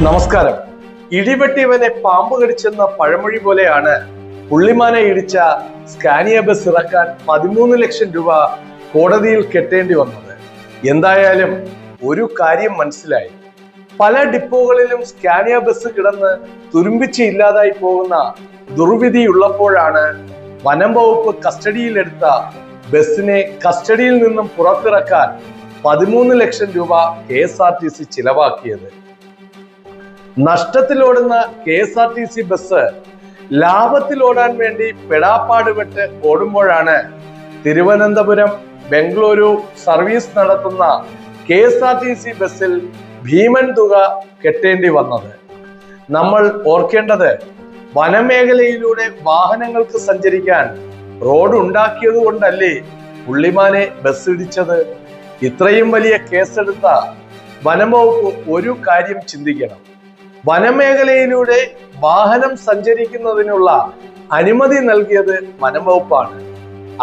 നമസ്കാരം. ഇടിവെട്ടിയവനെ പാമ്പ് കടിച്ചെന്ന പഴമൊഴി പോലെയാണ് പുള്ളിമാനെ ഇടിച്ച സ്കാനിയ ബസ് ഇറക്കാൻ 13 ലക്ഷം രൂപ കോടതിയിൽ കെട്ടേണ്ടി വന്നത്. എന്തായാലും ഒരു കാര്യം മനസ്സിലായി. പല ഡിപ്പോകളിലും സ്കാനിയ ബസ് കിടന്ന് തുരുമ്പിച്ച് ഇല്ലാതായി പോകുന്ന ദുർവിധി ഉള്ളപ്പോഴാണ് വനം വകുപ്പ് കസ്റ്റഡിയിലെടുത്ത ബസ്സിനെ കസ്റ്റഡിയിൽ നിന്നും പുറത്തിറക്കാൻ 13 ലക്ഷം രൂപ KSRTC ചിലവാക്കിയത്. നഷ്ടത്തിലോടുന്ന KSRTC ബസ് ലാഭത്തിലോടാൻ വേണ്ടി പെടാപ്പാടുപെട്ട് ഓടുമ്പോഴാണ് തിരുവനന്തപുരം ബംഗളൂരു സർവീസ് നടത്തുന്ന KSRTC ബസ്സിൽ ഭീമൻ തുക കെട്ടേണ്ടി വന്നത്. നമ്മൾ ഓർക്കേണ്ടത്, വനമേഖലയിലൂടെ വാഹനങ്ങൾക്ക് സഞ്ചരിക്കാൻ റോഡ് ഉണ്ടാക്കിയത് കൊണ്ടല്ലേ പുള്ളിമാനെ ബസ് ഇടിച്ചത്. ഇത്രയും വലിയ കേസെടുത്ത വനംവകുപ്പ് ഒരു കാര്യം ചിന്തിക്കണം. വനമേഖലയിലൂടെ വാഹനം സഞ്ചരിക്കുന്നതിനുള്ള അനുമതി നൽകിയത് വനംവകുപ്പാണ്.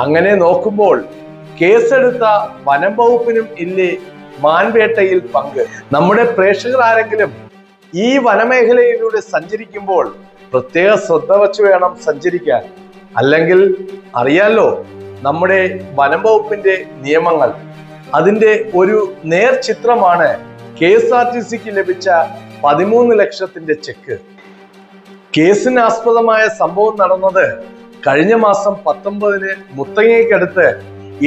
അങ്ങനെ നോക്കുമ്പോൾ കേസെടുത്ത വനംവകുപ്പിനും ഇല്ലേ മാൻവേട്ടയിൽ പങ്ക്? നമ്മുടെ പ്രേക്ഷകർ ആരെങ്കിലും ഈ വനമേഖലയിലൂടെ സഞ്ചരിക്കുമ്പോൾ പ്രത്യേക ശ്രദ്ധ വച്ച് വേണം സഞ്ചരിക്കാൻ. അല്ലെങ്കിൽ അറിയാലോ നമ്മുടെ വനംവകുപ്പിന്റെ നിയമങ്ങൾ. അതിന്റെ ഒരു നേർചിത്രമാണ് KSRTCക്ക് ലഭിച്ച 13 ലക്ഷത്തിന്റെ ചെക്ക്. കേസിനാസ്പദമായ സംഭവം നടന്നത് കഴിഞ്ഞ മാസം 19-ന് മുത്തങ്ങയ്ക്കടുത്ത്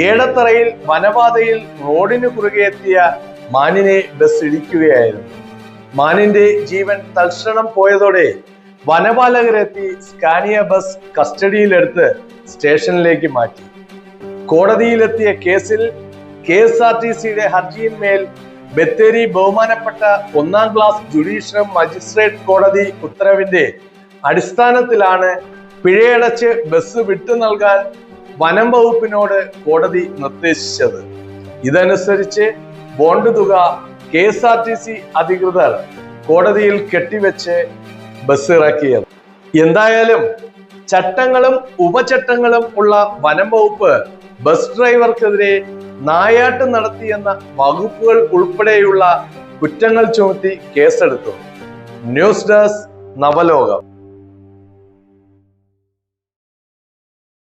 ഏടത്തറയിൽ വനപാതയിൽ റോഡിന് കുറുകെ എത്തിയ മാനിനെ ബസ് ഇടിക്കുകയായിരുന്നു. മാനിന്റെ ജീവൻ തൽക്ഷണം പോയതോടെ വനപാലകരെത്തി സ്കാനിയ ബസ് കസ്റ്റഡിയിലെടുത്ത് സ്റ്റേഷനിലേക്ക് മാറ്റി. കോടതിയിലെത്തിയ കേസിൽ KSRTCയുടെ ഹർജിയിന്മേൽ ബത്തേരി ബഹുമാനപ്പെട്ട 1-ാം ക്ലാസ് ജുഡീഷ്യൽ മജിസ്ട്രേറ്റ് കോടതി ഉത്തരവിന്റെ അടിസ്ഥാനത്തിലാണ് പിഴയടച്ച് ബസ് വിട്ടു നൽകാൻ വനം വകുപ്പിനോട് കോടതി നിർദ്ദേശിച്ചത്. ഇതനുസരിച്ച് ബോണ്ട് തുക KSRTC അധികൃതർ കോടതിയിൽ കെട്ടിവെച്ച് ബസ് ഇറക്കിയത്. എന്തായാലും ചട്ടങ്ങളും ഉപചട്ടങ്ങളും ഉള്ള വനം വകുപ്പ് ബസ് ഡ്രൈവർക്കെതിരെ നായാട്ട് നടത്തിയെന്ന വകുപ്പുകൾ ഉൾപ്പെടെയുള്ള കുറ്റങ്ങൾ ചുമത്തി കേസെടുത്തു. News desk നവലോകം.